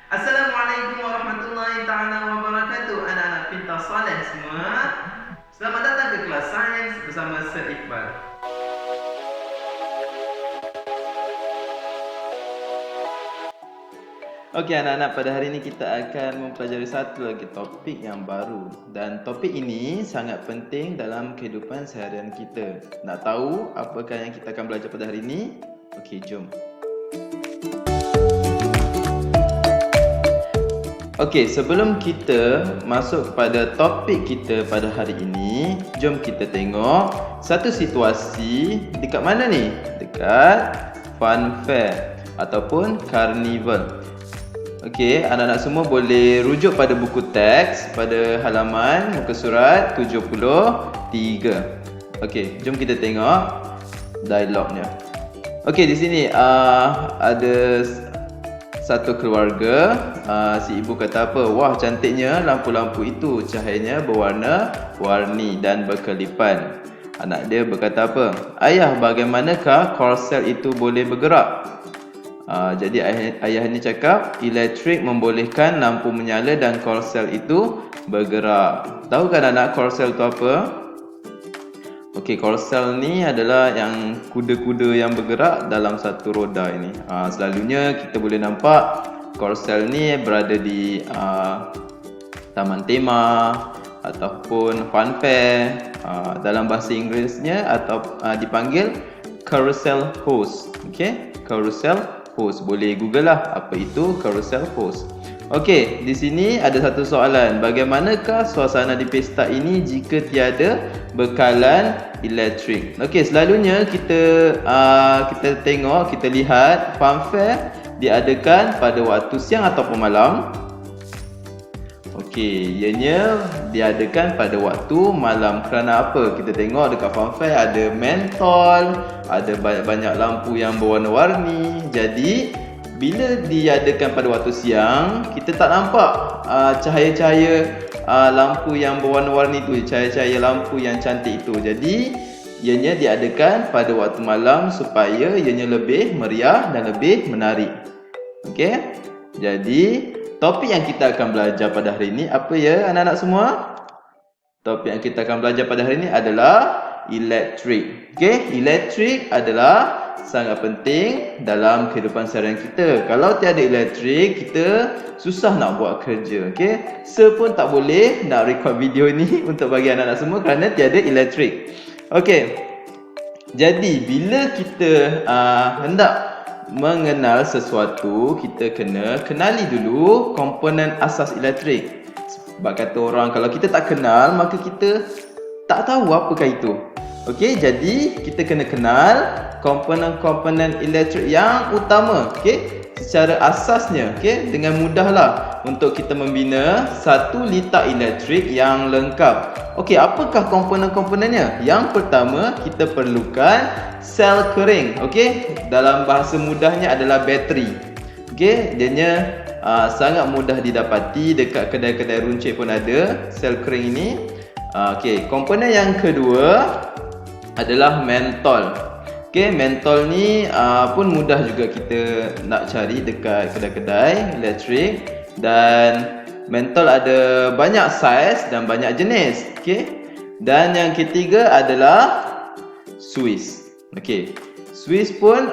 Assalamualaikum warahmatullahi taala wabarakatuh. Anak-anak pintar soleh semua. Selamat datang ke kelas sains bersama Sir Iqbal. Okey anak-anak, pada hari ini kita akan mempelajari satu lagi topik yang baru. Dan topik ini sangat penting dalam kehidupan seharian kita. Nak tahu apakah yang kita akan belajar pada hari ini? Okey, jom. Okey, sebelum kita masuk kepada topik kita pada hari ini, jom kita tengok satu situasi dekat mana ni? Dekat fun fair ataupun carnival. Okey, anak-anak semua boleh rujuk pada buku teks pada halaman muka surat 73. Okey, jom kita tengok dialognya. Okey, di sini ada satu keluarga. Si ibu kata apa? Wah, cantiknya lampu-lampu itu, cahayanya berwarna-warni dan berkelipan. Anak dia berkata apa? Ayah, bagaimanakah korsel itu boleh bergerak? Jadi ayah ni cakap, elektrik membolehkan lampu menyala dan korsel itu bergerak. Tahu kan anak korsel itu apa? Okey, korsel ni adalah yang kuda-kuda yang bergerak dalam satu roda ini. Selalunya kita boleh nampak korsel ni berada di taman tema ataupun fun fair. Dalam bahasa Inggerisnya atau dipanggil carousel horse. Okey, carousel horse. Boleh Google lah apa itu carousel horse. Okey, di sini ada satu soalan. Bagaimanakah suasana di pesta ini jika tiada bekalan elektrik? Okey, selalunya kita tengok, kita lihat fun fair diadakan pada waktu siang ataupun malam. Okey, ianya diadakan pada waktu malam. Kerana apa? Kita tengok dekat fun fair ada mentol, ada banyak-banyak lampu yang berwarna-warni. Jadi bila diadakan pada waktu siang, kita tak nampak cahaya-cahaya lampu yang berwarna-warni itu, cahaya-cahaya lampu yang cantik itu. Jadi ianya diadakan pada waktu malam supaya ianya lebih meriah dan lebih menarik. Okey? Jadi topik yang kita akan belajar pada hari ini apa ya anak-anak semua? Topik yang kita akan belajar pada hari ini adalah elektrik. Okey, elektrik adalah sangat penting dalam kehidupan seharian kita. Kalau tiada elektrik, kita susah nak buat kerja. Okey, pun tak boleh nak record video ni untuk bagi anak-anak semua kerana tiada elektrik. Okey, jadi bila kita hendak mengenal sesuatu, kita kena kenali dulu komponen asas elektrik. Sebab kata orang, kalau kita tak kenal, maka kita tak tahu apakah itu. Okey, jadi kita kena kenal komponen-komponen elektrik yang utama. Okey, secara asasnya, okey, dengan mudahlah untuk kita membina satu litar elektrik yang lengkap. Okey, apakah komponen-komponennya? Yang pertama, kita perlukan sel kering. Okey, dalam bahasa mudahnya adalah bateri. Okey, dianya sangat mudah didapati dekat kedai-kedai runcit pun ada sel kering ini. Okey, komponen yang kedua adalah mentol. Okey, mentol ni pun mudah juga kita nak cari dekat kedai-kedai elektrik. Dan mentol ada banyak saiz dan banyak jenis. Okey, dan yang ketiga adalah Swiss. Okey, Swiss pun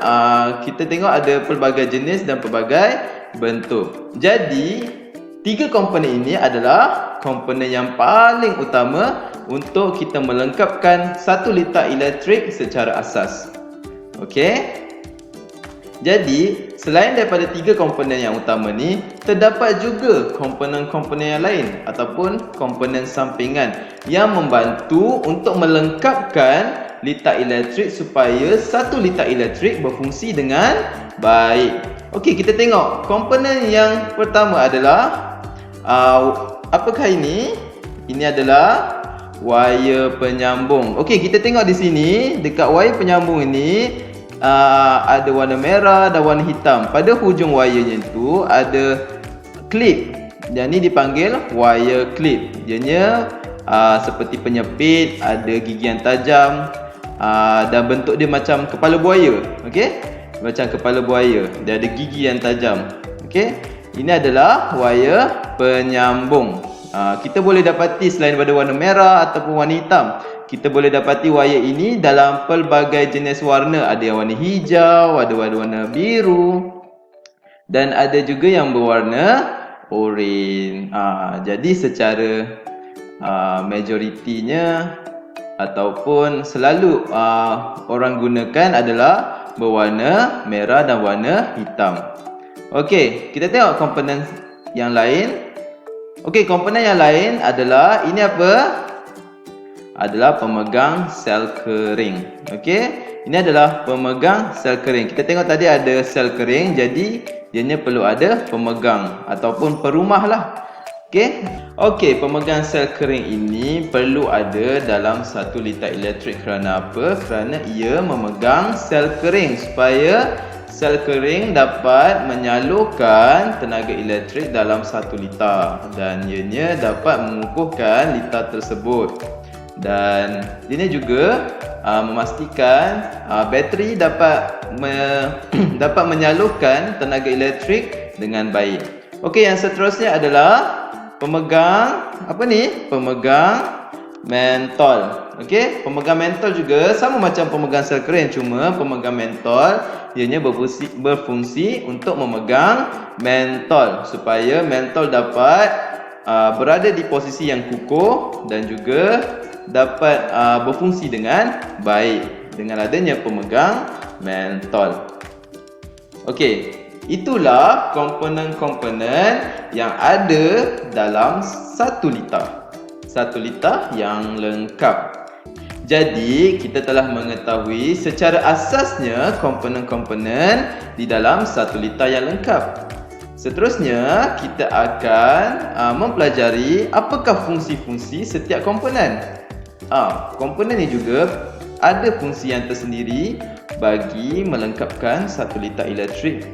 kita tengok ada pelbagai jenis dan pelbagai bentuk. Jadi tiga komponen ini adalah komponen yang paling utama untuk kita melengkapkan satu litar elektrik secara asas. Okey, jadi selain daripada tiga komponen yang utama ni, terdapat juga komponen-komponen yang lain ataupun komponen sampingan yang membantu untuk melengkapkan litar elektrik supaya satu litar elektrik berfungsi dengan baik. Okey, kita tengok komponen yang pertama adalah apakah ini? Ini adalah wire penyambung. Okey, kita tengok di sini dekat wire penyambung ini ada warna merah dan warna hitam. Pada hujung wirenya itu ada klip. Yang ni dipanggil wire clip. Dianya seperti penyepit, ada gigi yang tajam dan bentuk dia macam kepala buaya. Okey, macam kepala buaya. Dia ada gigi yang tajam. Okey, ini adalah wayar penyambung. Kita boleh dapati selain pada warna merah ataupun warna hitam, kita boleh dapati wayar ini dalam pelbagai jenis warna. Ada yang warna hijau, ada warna biru, dan ada juga yang berwarna oren. Jadi secara majoritinya ataupun selalu orang gunakan adalah berwarna merah dan warna hitam. Okey, kita tengok komponen yang lain. Okey, komponen yang lain adalah ini apa? Adalah pemegang sel kering. Okey, ini adalah pemegang sel kering. Kita tengok tadi ada sel kering, jadi ianya perlu ada pemegang ataupun perumah lah. Okey, pemegang sel kering ini perlu ada dalam satu litar elektrik. Kerana apa? Kerana ia memegang sel kering supaya sel kering dapat menyalurkan tenaga elektrik dalam satu litar dan ianya dapat mengukuhkan litar tersebut. Dan ini juga memastikan bateri dapat dapat menyalurkan tenaga elektrik dengan baik. Okey, yang seterusnya adalah pemegang apa ni? Pemegang mentol. Okey, pemegang mentol juga sama macam pemegang sel kering, cuma pemegang mentol ianya berfungsi untuk memegang mentol supaya mentol dapat berada di posisi yang kukuh dan juga dapat berfungsi dengan baik dengan adanya pemegang mentol. Okey, itulah komponen-komponen yang ada dalam 1 litar. 1 litar yang lengkap. Jadi, kita telah mengetahui secara asasnya komponen-komponen di dalam 1 litar yang lengkap. Seterusnya, kita akan mempelajari apakah fungsi-fungsi setiap komponen. Komponen ini juga ada fungsi yang tersendiri bagi melengkapkan 1 litar elektrik.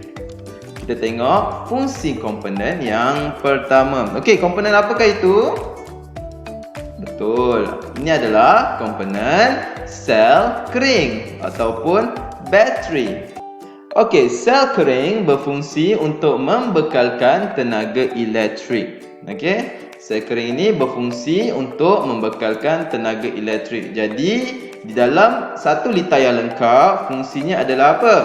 Kita tengok fungsi komponen yang pertama. Okey, komponen apakah itu? Betul, ini adalah komponen sel kering ataupun bateri. Okey, sel kering berfungsi untuk membekalkan tenaga elektrik. Okey, sel kering ini berfungsi untuk membekalkan tenaga elektrik. Jadi, di dalam 1 litar yang lengkap, fungsinya adalah apa?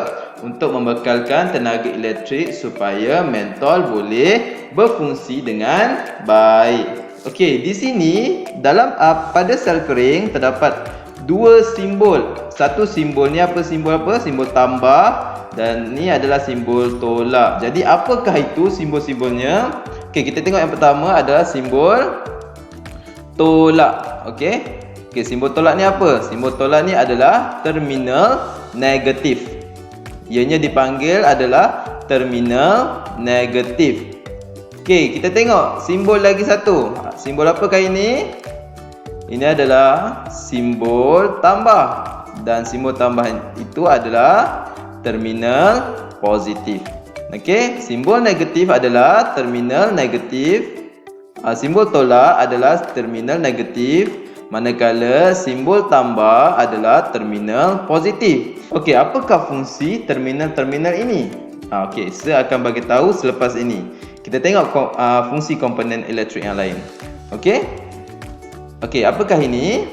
Untuk membekalkan tenaga elektrik supaya mentol boleh berfungsi dengan baik. Okey, di sini dalam pada sel kering terdapat 2 simbol. Satu simbol ni apa? Simbol apa? Simbol tambah, dan ni adalah simbol tolak. Jadi apakah itu simbol-simbolnya? Okey, kita tengok yang pertama adalah simbol tolak. Okey. Okey, simbol tolak ni apa? Simbol tolak ni adalah terminal negatif. Ianya dipanggil adalah terminal negatif. Okey, kita tengok simbol lagi satu. Simbol apakah ini? Ini adalah simbol tambah. Dan simbol tambah itu adalah terminal positif. Okey, simbol negatif adalah terminal negatif. Simbol tolak adalah terminal negatif. Manakala simbol tambah adalah terminal positif. Okey, apakah fungsi terminal-terminal ini? Okey, saya akan bagi tahu selepas ini. Kita tengok fungsi komponen elektrik yang lain. Okey? Okey, apakah ini?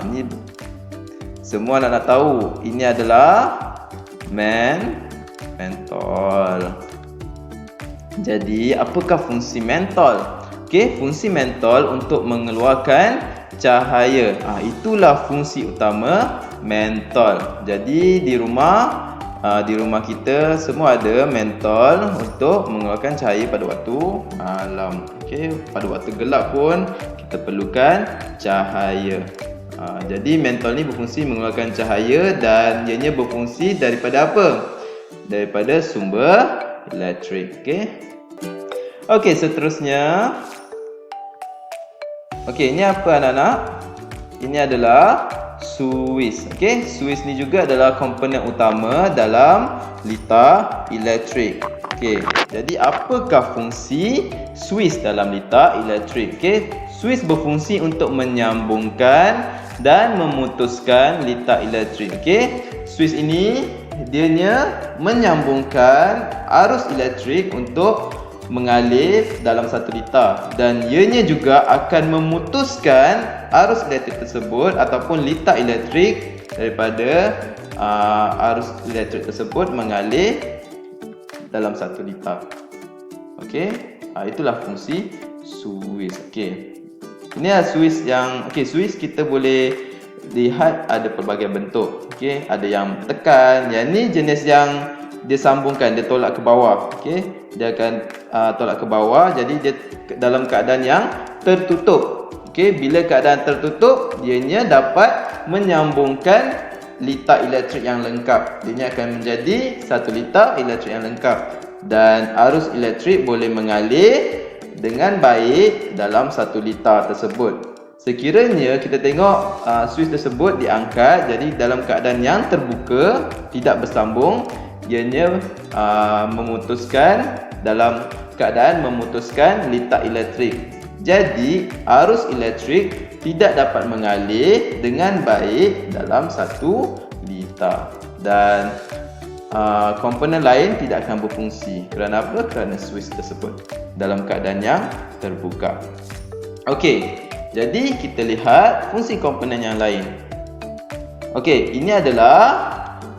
Ini semua nak tahu. Ini adalah mentol. Jadi, apakah fungsi mentol? Okey, fungsi mentol untuk mengeluarkan cahaya. Itulah fungsi utama mentol. Jadi di rumah kita semua ada mentol untuk mengeluarkan cahaya pada waktu malam. Okey, pada waktu gelap pun kita perlukan cahaya. Jadi mentol ni berfungsi mengeluarkan cahaya dan ianya berfungsi daripada apa? Daripada sumber elektrik. Okey. Okey, seterusnya. Okey, ini apa anak-anak? Ini adalah suis. Okey, suis ni juga adalah komponen utama dalam litar elektrik. Okey, jadi apakah fungsi suis dalam litar elektrik? Okey, suis berfungsi untuk menyambungkan dan memutuskan litar elektrik. Okey, suis ini dianya menyambungkan arus elektrik untuk mengalir dalam satu litar, dan ianya juga akan memutuskan arus elektrik tersebut ataupun litar elektrik daripada arus elektrik tersebut mengalir dalam satu litar. Okey, itulah fungsi suis. Okey, ini adalah suis yang suis kita boleh lihat ada pelbagai bentuk. Okey, ada yang tekan, yang ni jenis yang dia sambungkan, dia tolak ke bawah. Okey, dia akan tolak ke bawah, jadi dia dalam keadaan yang tertutup. Okey, bila keadaan tertutup, dianya dapat menyambungkan litar elektrik yang lengkap. Dia akan menjadi satu litar elektrik yang lengkap, dan arus elektrik boleh mengalir dengan baik dalam satu litar tersebut. Sekiranya kita tengok suis tersebut diangkat, jadi dalam keadaan yang terbuka, tidak bersambung, ianya memutuskan, dalam keadaan memutuskan litar elektrik. Jadi arus elektrik tidak dapat mengalir dengan baik dalam satu litar, dan komponen lain tidak akan berfungsi. Kerana apa? Kerana suis tersebut dalam keadaan yang terbuka. Okey, jadi kita lihat fungsi komponen yang lain. Okey, ini adalah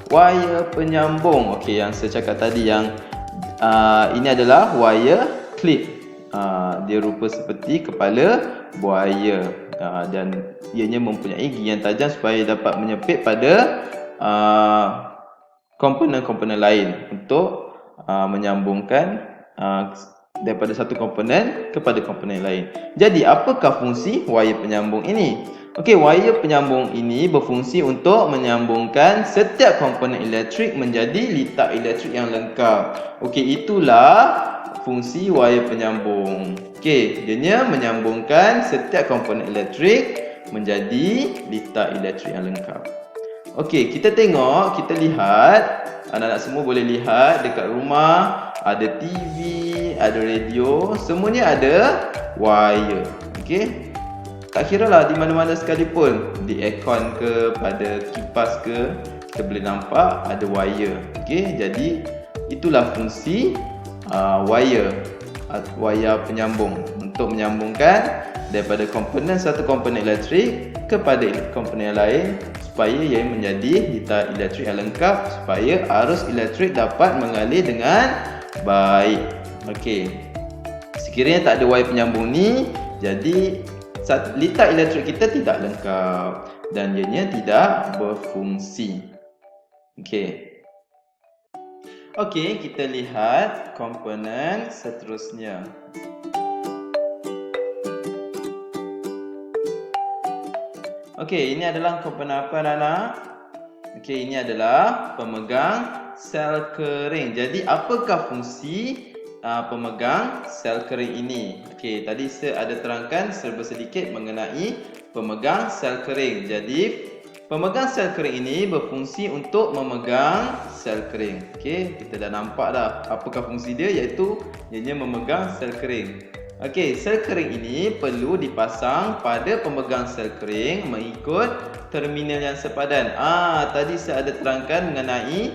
wire penyambung. Okey, yang saya cakap tadi, yang ini adalah wire clip. Dia rupa seperti kepala buaya, dan ianya mempunyai gigi yang tajam supaya dapat menyepit pada komponen-komponen lain untuk menyambungkan daripada satu komponen kepada komponen lain. Jadi apakah fungsi wire penyambung ini? Okey, wire penyambung ini berfungsi untuk menyambungkan setiap komponen elektrik menjadi litar elektrik yang lengkap. Okey, itulah fungsi wire penyambung. Okey, dia menyambungkan setiap komponen elektrik menjadi litar elektrik yang lengkap. Okey, kita tengok, kita lihat, anak-anak semua boleh lihat dekat rumah ada TV, ada radio, semuanya ada wire. Okey, tak kira lah di mana-mana sekalipun, di aircon ke, pada kipas ke, kita boleh nampak ada wire. Okey, jadi itulah fungsi wire penyambung, untuk menyambungkan daripada komponen satu komponen elektrik kepada komponen yang lain, supaya ia menjadi litar elektrik yang lengkap, supaya arus elektrik dapat mengalir dengan baik. Okey, sekiranya tak ada wire penyambung ni, jadi litar elektrik kita tidak lengkap dan ianya tidak berfungsi. Okey. Okey, kita lihat komponen seterusnya. Okey, ini adalah komponen apa, anak-anak? Okey, ini adalah pemegang sel kering. Jadi apakah fungsi pemegang sel kering ini? Okey, tadi saya ada terangkan serba sedikit mengenai pemegang sel kering. Jadi pemegang sel kering ini berfungsi untuk memegang sel kering. Okey, kita dah nampak dah apakah fungsi dia, iaitu ianya memegang sel kering. Okey, sel kering ini perlu dipasang pada pemegang sel kering mengikut terminal yang sepadan. Tadi saya ada terangkan mengenai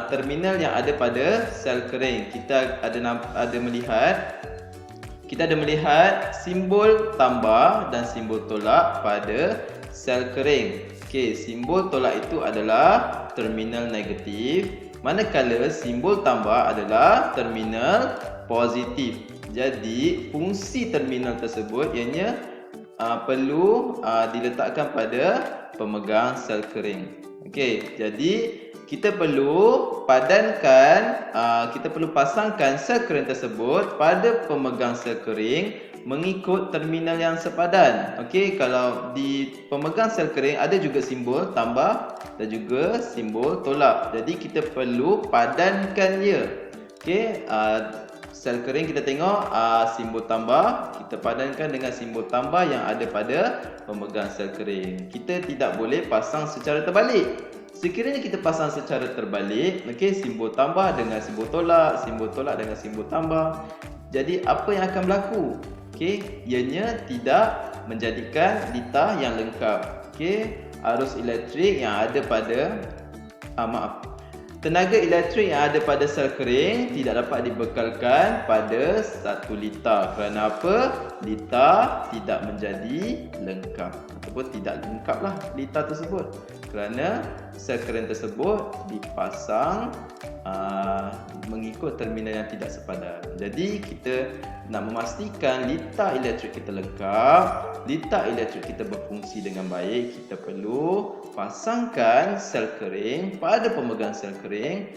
terminal yang ada pada sel kering. Kita ada melihat simbol tambah dan simbol tolak pada sel kering. Okey, simbol tolak itu adalah terminal negatif, manakala simbol tambah adalah terminal positif. Jadi fungsi terminal tersebut ianya perlu diletakkan pada pemegang sel kering. Okey, jadi kita perlu padankan, kita perlu pasangkan sel kering tersebut pada pemegang sel kering mengikut terminal yang sepadan. Okey, kalau di pemegang sel kering ada juga simbol tambah dan juga simbol tolak. Jadi kita perlu padankan dia. Okey, sel kering kita tengok simbol tambah, kita padankan dengan simbol tambah yang ada pada pemegang sel kering. Kita tidak boleh pasang secara terbalik. Sekiranya kita pasang secara terbalik, okey, simbol tambah dengan simbol tolak dengan simbol tambah, jadi apa yang akan berlaku? Okey, ianya tidak menjadikan litar yang lengkap. Okey, arus elektrik yang ada pada Tenaga elektrik yang ada pada sel kering tidak dapat dibekalkan pada 1 litar. Kerana apa? Litar tidak menjadi lengkap. Ataupun tidak lengkaplah litar tersebut. Kerana sel kering tersebut dipasang mengikut terminal yang tidak sepadan. Jadi kita nak memastikan litar elektrik kita lengkap, litar elektrik kita berfungsi dengan baik, kita perlu pasangkan sel kering pada pemegang sel kering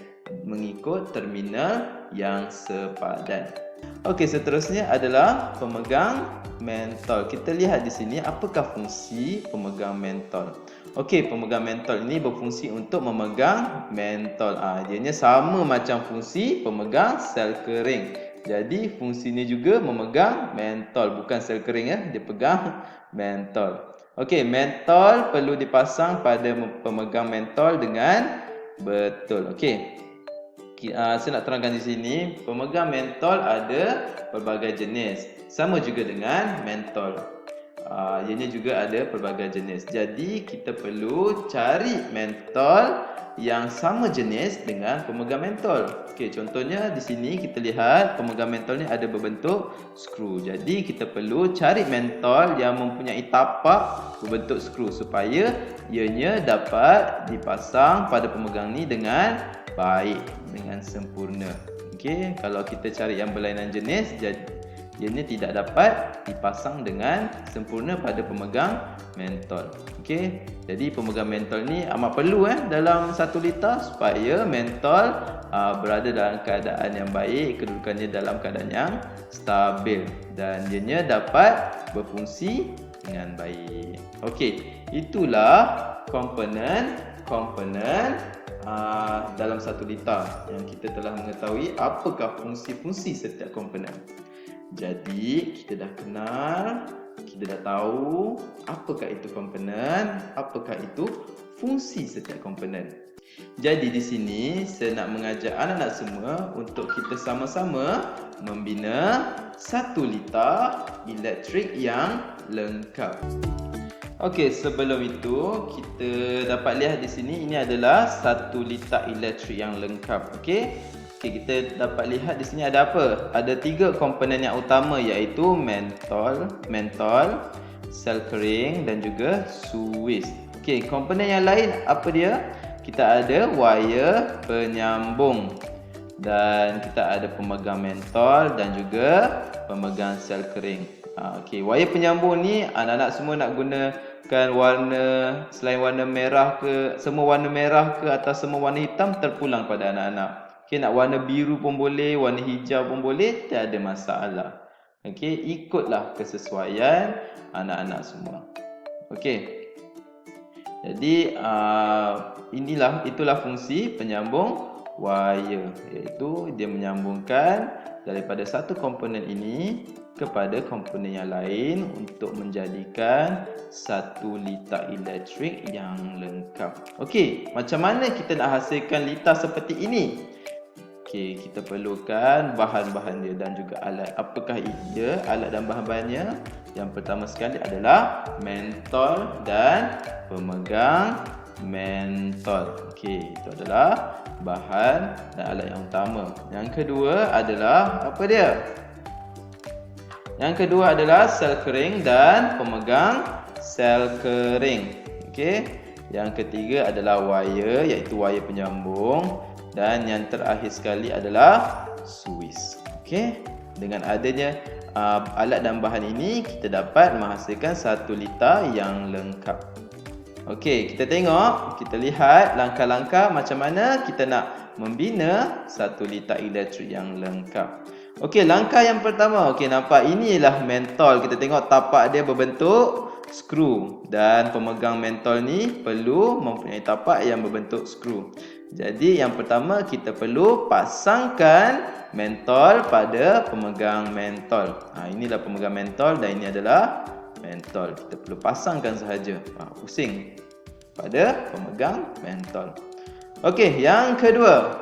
mengikut terminal yang sepadan. Okey, seterusnya adalah pemegang mentol. Kita lihat di sini apakah fungsi pemegang mentol. Okey, pemegang mentol ini berfungsi untuk memegang mentol. Ianya sama macam fungsi pemegang sel kering. Jadi fungsinya juga memegang mentol, bukan sel kering ya, dia pegang mentol. Okey, mentol perlu dipasang pada pemegang mentol dengan betul. Okey. Saya nak terangkan di sini, pemegang mentol ada pelbagai jenis. Sama juga dengan mentol. Ianya juga ada pelbagai jenis. Jadi kita perlu cari mentol yang sama jenis dengan pemegang mentol. Okey, contohnya di sini kita lihat pemegang mentol ni ada berbentuk skru. Jadi kita perlu cari mentol yang mempunyai tapak berbentuk skru supaya ianya dapat dipasang pada pemegang ni dengan baik, dengan sempurna. Okey, kalau kita cari yang berlainan jenis, ianya tidak dapat dipasang dengan sempurna pada pemegang mentol. Okey, jadi pemegang mentol ni amat perlu dalam 1 liter supaya mentol berada dalam keadaan yang baik, kedudukannya dalam keadaan yang stabil dan ianya dapat berfungsi dengan baik. Okey, itulah komponen dalam 1 liter yang kita telah mengetahui apakah fungsi-fungsi setiap komponen. Jadi kita dah kenal, kita dah tahu apakah itu komponen, apakah itu fungsi setiap komponen. Jadi di sini saya nak mengajak anak-anak semua untuk kita sama-sama membina 1 liter elektrik yang lengkap. Okey, sebelum itu kita dapat lihat di sini ini adalah 1 liter elektrik yang lengkap. Okey, kita dapat lihat di sini ada apa? Ada 3 komponen yang utama iaitu mentol, sel kering dan juga suis. Okey, komponen yang lain apa dia? Kita ada wire penyambung dan kita ada pemegang mentol dan juga pemegang sel kering. Okey, wire penyambung ni anak-anak semua nak gunakan warna selain warna merah ke, semua warna merah ke atau semua warna hitam terpulang pada anak-anak. Okey, nak warna biru pun boleh, warna hijau pun boleh, tak ada masalah. Okey, ikutlah kesesuaian anak-anak semua. Okey. Jadi itulah fungsi penyambung wire, iaitu dia menyambungkan daripada satu komponen ini kepada komponen yang lain untuk menjadikan 1 liter elektrik yang lengkap. Okey, macam mana kita nak hasilkan liter seperti ini? Okey, kita perlukan bahan-bahan dia dan juga alat. Apakah dia alat dan bahan-bahannya? Yang pertama sekali adalah mentol dan pemegang mentol. Okey, itu adalah bahan dan alat yang utama. Yang kedua adalah apa dia? Yang kedua adalah sel kering dan pemegang sel kering. Okey. Yang ketiga adalah wire, iaitu wire penyambung, dan yang terakhir sekali adalah suis. Okey. Dengan adanya alat dan bahan ini, kita dapat menghasilkan 1 liter yang lengkap. Okey, kita tengok, kita lihat langkah-langkah macam mana kita nak membina 1 liter elektrik yang lengkap. Okey, langkah yang pertama, okey, nampak inilah mentol. Kita tengok tapak dia berbentuk skru dan pemegang mentol ni perlu mempunyai tapak yang berbentuk skru. Jadi yang pertama kita perlu pasangkan mentol pada pemegang mentol. Inilah pemegang mentol dan ini adalah mentol. Kita perlu pasangkan sahaja. Pusing pada pemegang mentol. Okey, yang kedua.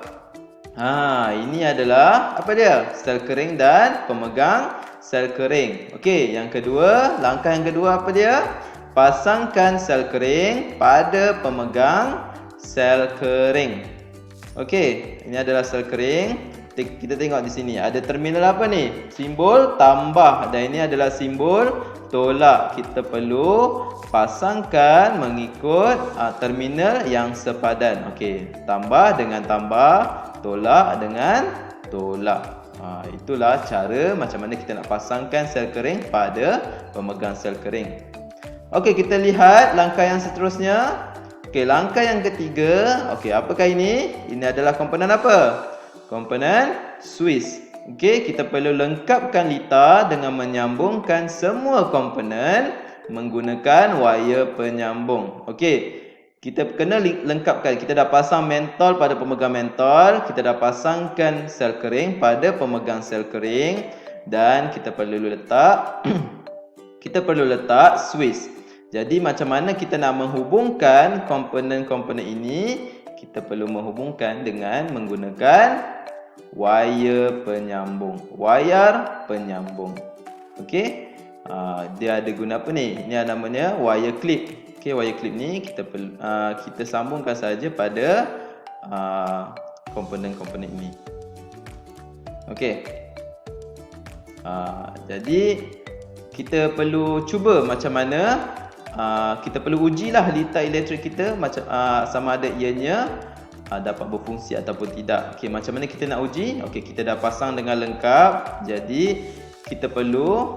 Ini adalah apa dia? Sel kering dan pemegang sel kering. Okey, yang kedua, langkah yang kedua apa dia? Pasangkan sel kering pada pemegang sel kering. Okey, ini adalah sel kering. Kita tengok di sini ada terminal apa ni? Simbol tambah, dan ini adalah simbol tolak. Kita perlu pasangkan mengikut terminal yang sepadan. Okey, tambah dengan tambah, tolak dengan tolak. Itulah cara macam mana kita nak pasangkan sel kering pada pemegang sel kering. Okey, kita lihat langkah yang seterusnya. Okey, langkah yang ketiga. Okey, apakah ini? Ini adalah komponen apa? Komponen Swiss. Okey, kita perlu lengkapkan litar dengan menyambungkan semua komponen menggunakan wire penyambung. Okey, kita kena lengkapkan. Kita dah pasang mentol pada pemegang mentol, kita dah pasangkan sel kering pada pemegang sel kering, dan kita perlu letak Swiss. Jadi macam mana kita nak menghubungkan komponen-komponen ini? Kita perlu menghubungkan dengan menggunakan wire penyambung. Okey. Dia ada guna apa ni? Ini namanya wire clip. Okey, wire clip ni kita sambungkan saja pada komponen-komponen ini. Okey. Jadi kita perlu cuba macam mana kita perlu ujilah litar elektrik kita macam sama ada ianya dapat berfungsi ataupun tidak. Okey, macam mana kita nak uji? Okey, kita dah pasang dengan lengkap. Jadi kita perlu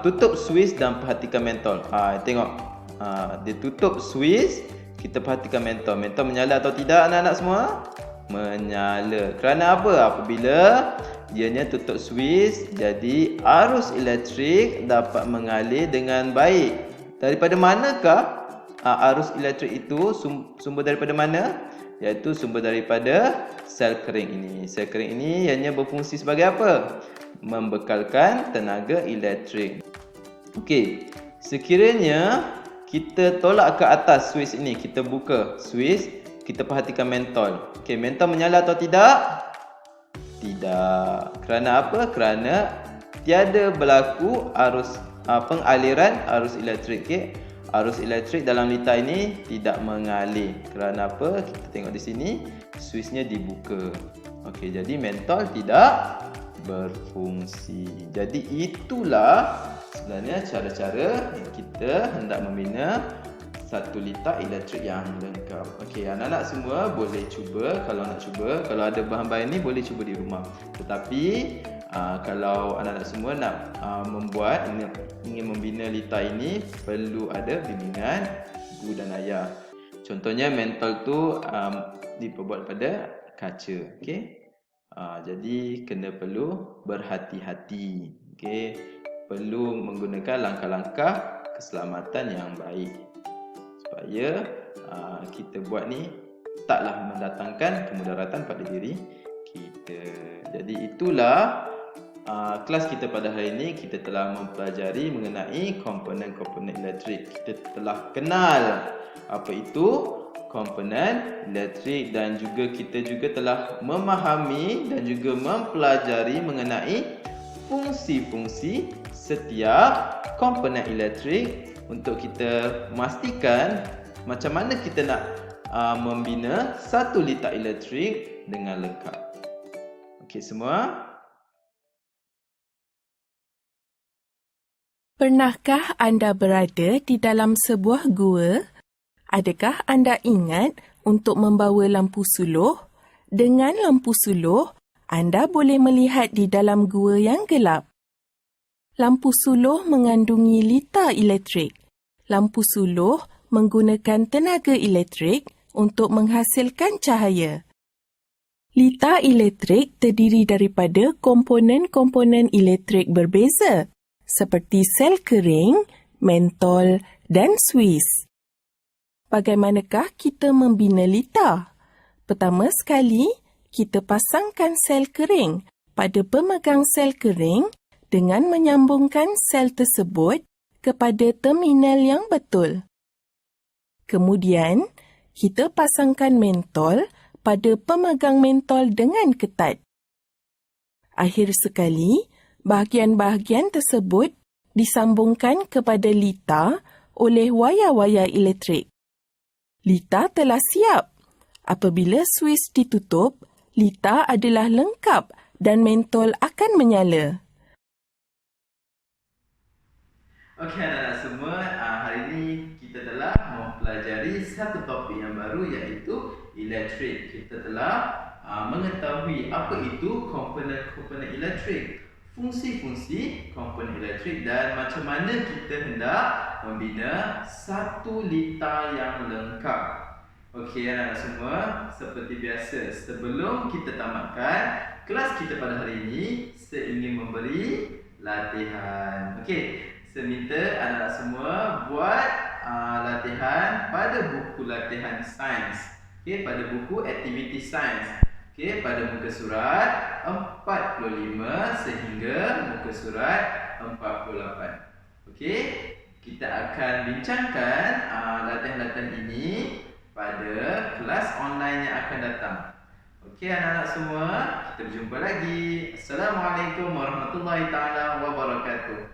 tutup Swiss dan perhatikan mentol. Tengok, dia tutup Swiss. Kita perhatikan mentol. Mentol menyala atau tidak, anak-anak semua? Menyala. Kerana apa? Apabila dianya tutup Swiss, jadi arus elektrik dapat mengalir dengan baik. Daripada manakah arus elektrik itu? Sumber daripada mana? Iaitu sumber daripada sel kering ini. Sel kering ini ianya berfungsi sebagai apa? Membekalkan tenaga elektrik. Okey, sekiranya kita tolak ke atas Swiss ini, kita buka Swiss, kita perhatikan mentol. Okey, mentol menyala atau tidak? Tidak. Kerana apa? Kerana tiada berlaku pengaliran arus elektrik. Okey, arus elektrik dalam litar ini tidak mengalir. Kerana apa? Kita tengok di sini, Swissnya dibuka. Okey, jadi mentol tidak berfungsi. Jadi itulah sebenarnya cara-cara yang kita hendak membina satu litar elektrik yang lengkap. Okey, anak-anak semua boleh cuba. Kalau nak cuba, kalau ada bahan-bahan ini boleh cuba di rumah. Tetapi kalau anak-anak semua nak ingin membina litar ini, perlu ada bimbingan ibu dan ayah. Contohnya mentol tu diperbuat pada kaca. Okey, jadi perlu berhati-hati. Okey, perlu menggunakan langkah-langkah keselamatan yang baik supaya kita buat ni taklah mendatangkan kemudaratan pada diri kita. Jadi itulah kelas kita pada hari ini. Kita telah mempelajari mengenai komponen-komponen elektrik. Kita telah kenal apa itu komponen elektrik, dan juga kita telah memahami dan juga mempelajari mengenai fungsi-fungsi setiap komponen elektrik untuk kita memastikan macam mana kita nak membina satu litar elektrik dengan lengkap. Okey semua? Pernahkah anda berada di dalam sebuah gua? Adakah anda ingat untuk membawa lampu suluh? Dengan lampu suluh, anda boleh melihat di dalam gua yang gelap. Lampu suluh mengandungi litar elektrik. Lampu suluh menggunakan tenaga elektrik untuk menghasilkan cahaya. Litar elektrik terdiri daripada komponen-komponen elektrik berbeza, seperti sel kering, mentol dan Swiss. Bagaimanakah kita membina litar? Pertama sekali, kita pasangkan sel kering pada pemegang sel kering dengan menyambungkan sel tersebut kepada terminal yang betul. Kemudian, kita pasangkan mentol pada pemegang mentol dengan ketat. Akhir sekali, bahagian-bahagian tersebut disambungkan kepada litar oleh wayar-wayar elektrik. Litar telah siap. Apabila suis ditutup, lita adalah lengkap dan mentol akan menyala. Okey anak-anak semua, hari ini kita telah mempelajari satu topik yang baru iaitu elektrik. Kita telah mengetahui apa itu komponen-komponen elektrik, fungsi-fungsi komponen elektrik dan macam mana kita hendak membina satu lita yang lengkap. Okey anak-anak semua, seperti biasa sebelum kita tamatkan kelas kita pada hari ini, saya ingin memberi latihan. Okey, saya minta anak-anak semua buat latihan pada buku latihan sains. Okey, pada buku aktiviti sains. Okey, pada muka surat 45 sehingga muka surat 48. Okey, kita akan bincangkan latihan-latihan ini pada kelas online yang akan datang. Okey anak-anak semua, kita berjumpa lagi. Assalamualaikum warahmatullahi taala wabarakatuh.